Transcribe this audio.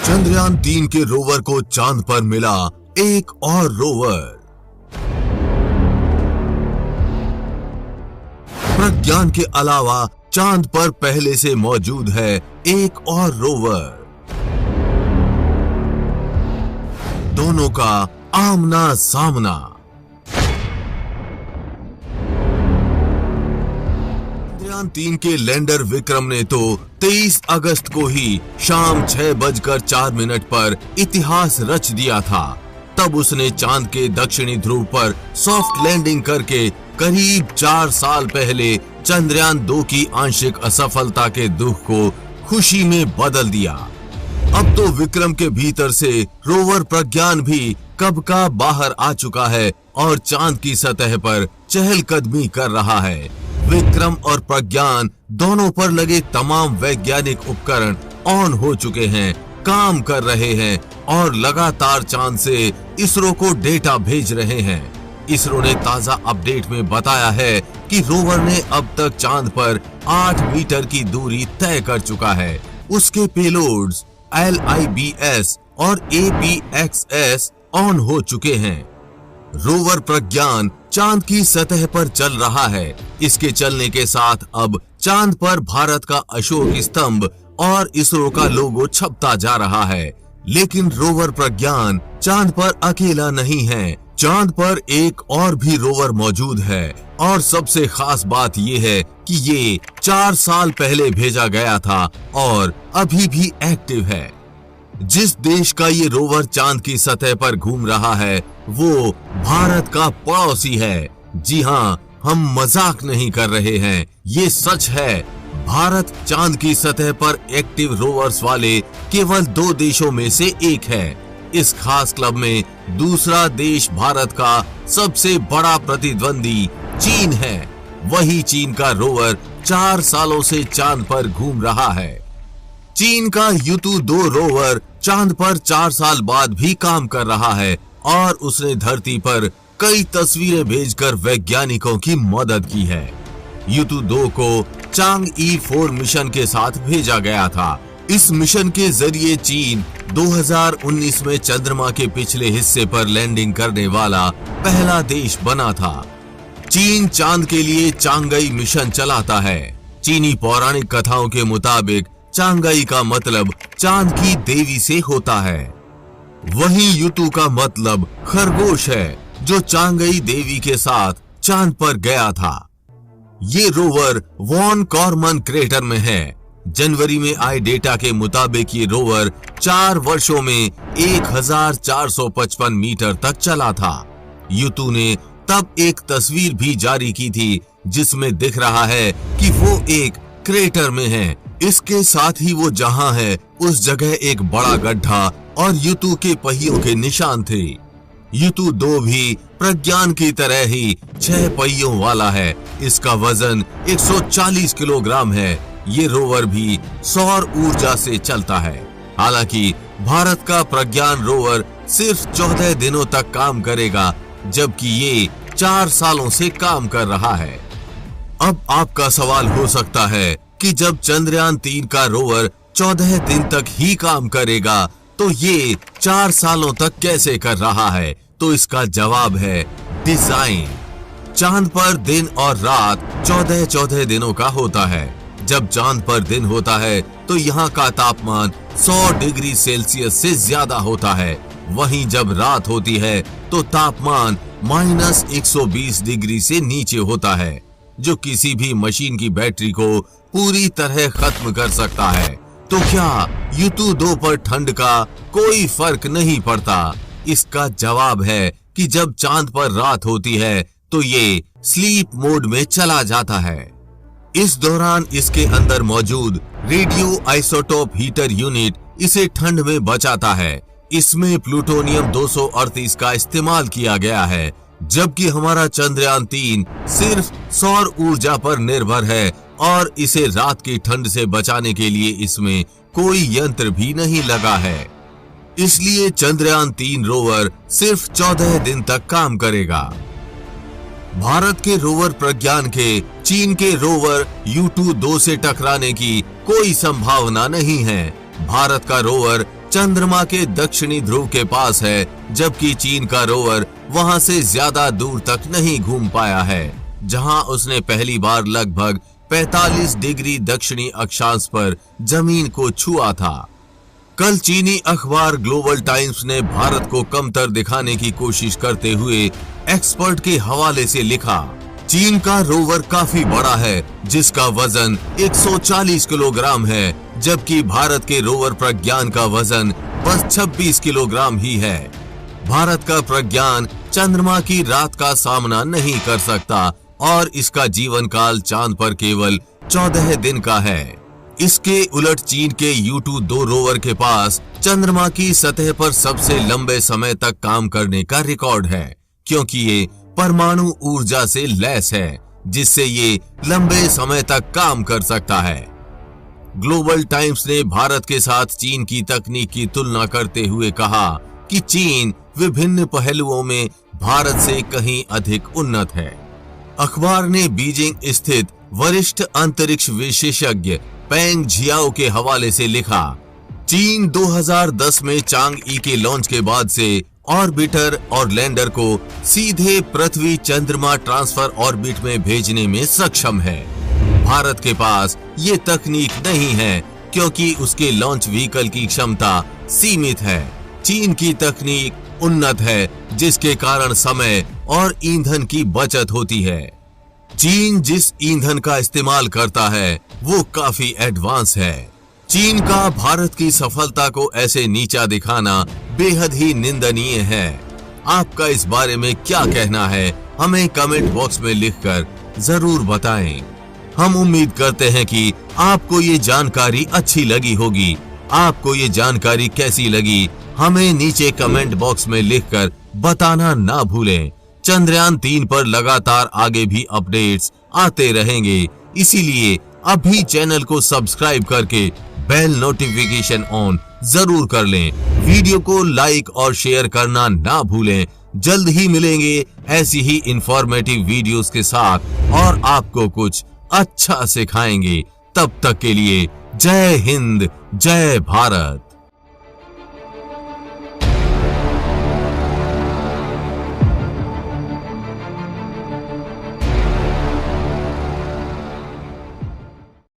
चंद्रयान-3 के रोवर को चांद पर मिला एक और रोवर। प्रज्ञान के अलावा चांद पर पहले से मौजूद है एक और रोवर। दोनों का आमना सामना। चंद्रयान-3 के लैंडर विक्रम ने तो 23 अगस्त को ही शाम 6:04 पर इतिहास रच दिया था। तब उसने चांद के दक्षिणी ध्रुव पर सॉफ्ट लैंडिंग करके करीब 4 साल पहले चंद्रयान-2 की आंशिक असफलता के दुख को खुशी में बदल दिया। अब तो विक्रम के भीतर से रोवर प्रज्ञान भी कब का बाहर आ चुका है और चांद की सतह पर चहलकदमी कर रहा है। विक्रम और प्रज्ञान दोनों पर लगे तमाम वैज्ञानिक उपकरण ऑन हो चुके हैं, काम कर रहे हैं और लगातार चांद से इसरो को डेटा भेज रहे हैं। इसरो ने ताजा अपडेट में बताया है कि रोवर ने अब तक चांद पर 8 मीटर की दूरी तय कर चुका है। उसके पेलोड्स LIBS और APXS ऑन हो चुके हैं। रोवर प्रज्ञान चांद की सतह पर चल रहा है। इसके चलने के साथ अब चांद पर भारत का अशोक स्तंभ और इसरो का लोगो छपता जा रहा है। लेकिन रोवर प्रज्ञान चांद पर अकेला नहीं है। चांद पर एक और भी रोवर मौजूद है और सबसे खास बात यह है कि ये 4 साल पहले भेजा गया था और अभी भी एक्टिव है। जिस देश का ये रोवर चांद की सतह पर घूम रहा है वो भारत का पड़ोसी है। जी हाँ, हम मजाक नहीं कर रहे हैं, ये सच है। भारत चांद की सतह पर एक्टिव रोवर्स वाले केवल 2 देशों में से एक है। इस खास क्लब में दूसरा देश भारत का सबसे बड़ा प्रतिद्वंदी चीन है। वही चीन का रोवर 4 सालों से चांद पर घूम रहा है। चीन का Yutu-2 रोवर चांद पर 4 साल बाद भी काम कर रहा है और उसने धरती पर कई तस्वीरें भेजकर वैज्ञानिकों की मदद की है। Yutu-2 को चांग-ई 4 मिशन के साथ भेजा गया था। इस मिशन के जरिए चीन 2019 में चंद्रमा के पिछले हिस्से पर लैंडिंग करने वाला पहला देश बना था। चीन चांद के लिए चांगई मिशन चलाता है। चीनी पौराणिक कथाओं के मुताबिक चांगई का मतलब चांद की देवी से होता है। वहीं युतु का मतलब खरगोश है जो चांगई देवी के साथ चांद पर गया था। ये रोवर वॉन कॉर्मन क्रेटर में है। जनवरी में आए डेटा के मुताबिक ये रोवर 4 वर्षों में 1455 मीटर तक चला था। युतु ने तब एक तस्वीर भी जारी की थी जिसमें दिख रहा है कि वो एक क्रेटर में है। इसके साथ ही वो जहां है उस जगह एक बड़ा गड्ढा और युतु के पहियों के निशान थे। Yutu-2 भी प्रज्ञान की तरह ही 6 पहियों वाला है। इसका वजन 140 किलोग्राम है। ये रोवर भी सौर ऊर्जा से चलता है। हालांकि भारत का प्रज्ञान रोवर सिर्फ 14 दिनों तक काम करेगा, जबकि ये 4 सालों से काम कर रहा है। अब आपका सवाल हो सकता है कि जब चंद्रयान-3 का रोवर 14 दिन तक ही काम करेगा तो ये 4 सालों तक कैसे कर रहा है? तो इसका जवाब है डिजाइन। चांद पर दिन और रात 14-14 दिनों का होता है। जब चांद पर दिन होता है तो यहाँ का तापमान 100 डिग्री सेल्सियस से ज्यादा होता है। वहीं जब रात होती है तो तापमान -120 डिग्री से नीचे होता है, जो किसी भी मशीन की बैटरी को पूरी तरह खत्म कर सकता है। तो क्या Yutu-2 पर ठंड का कोई फर्क नहीं पड़ता? इसका जवाब है कि जब चांद पर रात होती है तो ये स्लीप मोड में चला जाता है। इस दौरान इसके अंदर मौजूद रेडियो आइसोटोप हीटर यूनिट इसे ठंड में बचाता है। इसमें प्लूटोनियम 238 का इस्तेमाल किया गया है, जबकि हमारा चंद्रयान-3 सिर्फ सौर ऊर्जा पर निर्भर है और इसे रात की ठंड से बचाने के लिए इसमें कोई यंत्र भी नहीं लगा है। इसलिए चंद्रयान-3 रोवर सिर्फ 14 दिन तक काम करेगा। भारत के रोवर प्रज्ञान के चीन के रोवर Yutu-2 से टकराने की कोई संभावना नहीं है। भारत का रोवर चंद्रमा के दक्षिणी ध्रुव के पास है, जबकि चीन का रोवर वहां से ज्यादा दूर तक नहीं घूम पाया है, जहां उसने पहली बार लगभग 45 डिग्री दक्षिणी अक्षांश पर जमीन को छुआ था। कल चीनी अखबार ग्लोबल टाइम्स ने भारत को कमतर दिखाने की कोशिश करते हुए एक्सपर्ट के हवाले से लिखा, चीन का रोवर काफी बड़ा है, जिसका वजन 140 किलोग्राम है, जबकि भारत के रोवर प्रज्ञान का वजन बस 26 किलोग्राम ही है। भारत का प्रज्ञान चंद्रमा की रात का सामना नहीं कर सकता और इसका जीवन काल चांद पर केवल 14 दिन का है। इसके उलट चीन के U-2 रोवर के पास चंद्रमा की सतह पर सबसे लंबे समय तक काम करने का रिकॉर्ड है, क्योंकि ये परमाणु ऊर्जा से लैस है, जिससे ये लंबे समय तक काम कर सकता है। ग्लोबल टाइम्स ने भारत के साथ चीन की तकनीक की तुलना करते हुए कहा कि चीन विभिन्न पहलुओं में भारत से कहीं अधिक उन्नत है। अखबार ने बीजिंग स्थित वरिष्ठ अंतरिक्ष विशेषज्ञ पेंग झियाओ के हवाले से लिखा, चीन 2010 में चांग-ई के लॉन्च के बाद से ऑर्बिटर और लैंडर को सीधे पृथ्वी चंद्रमा ट्रांसफर ऑर्बिट में भेजने में सक्षम है। भारत के पास ये तकनीक नहीं है, क्योंकि उसके लॉन्च व्हीकल की क्षमता सीमित है। चीन की तकनीक उन्नत है, जिसके कारण समय और ईंधन की बचत होती है। चीन जिस ईंधन का इस्तेमाल करता है वो काफी एडवांस है। चीन का भारत की सफलता को ऐसे नीचा दिखाना बेहद ही निंदनीय है। आपका इस बारे में क्या कहना है, हमें कमेंट बॉक्स में लिखकर जरूर बताएं। हम उम्मीद करते हैं कि आपको ये जानकारी अच्छी लगी होगी। आपको ये जानकारी कैसी लगी, हमें नीचे कमेंट बॉक्स में लिखकर बताना ना भूलें। चंद्रयान 3 पर लगातार आगे भी अपडेट्स आते रहेंगे, इसीलिए अभी चैनल को सब्सक्राइब करके बेल नोटिफिकेशन ऑन जरूर कर लें। वीडियो को लाइक और शेयर करना ना भूलें। जल्द ही मिलेंगे ऐसी ही इंफॉर्मेटिव वीडियोस के साथ और आपको कुछ अच्छा सिखाएंगे। तब तक के लिए जय हिंद, जय भारत।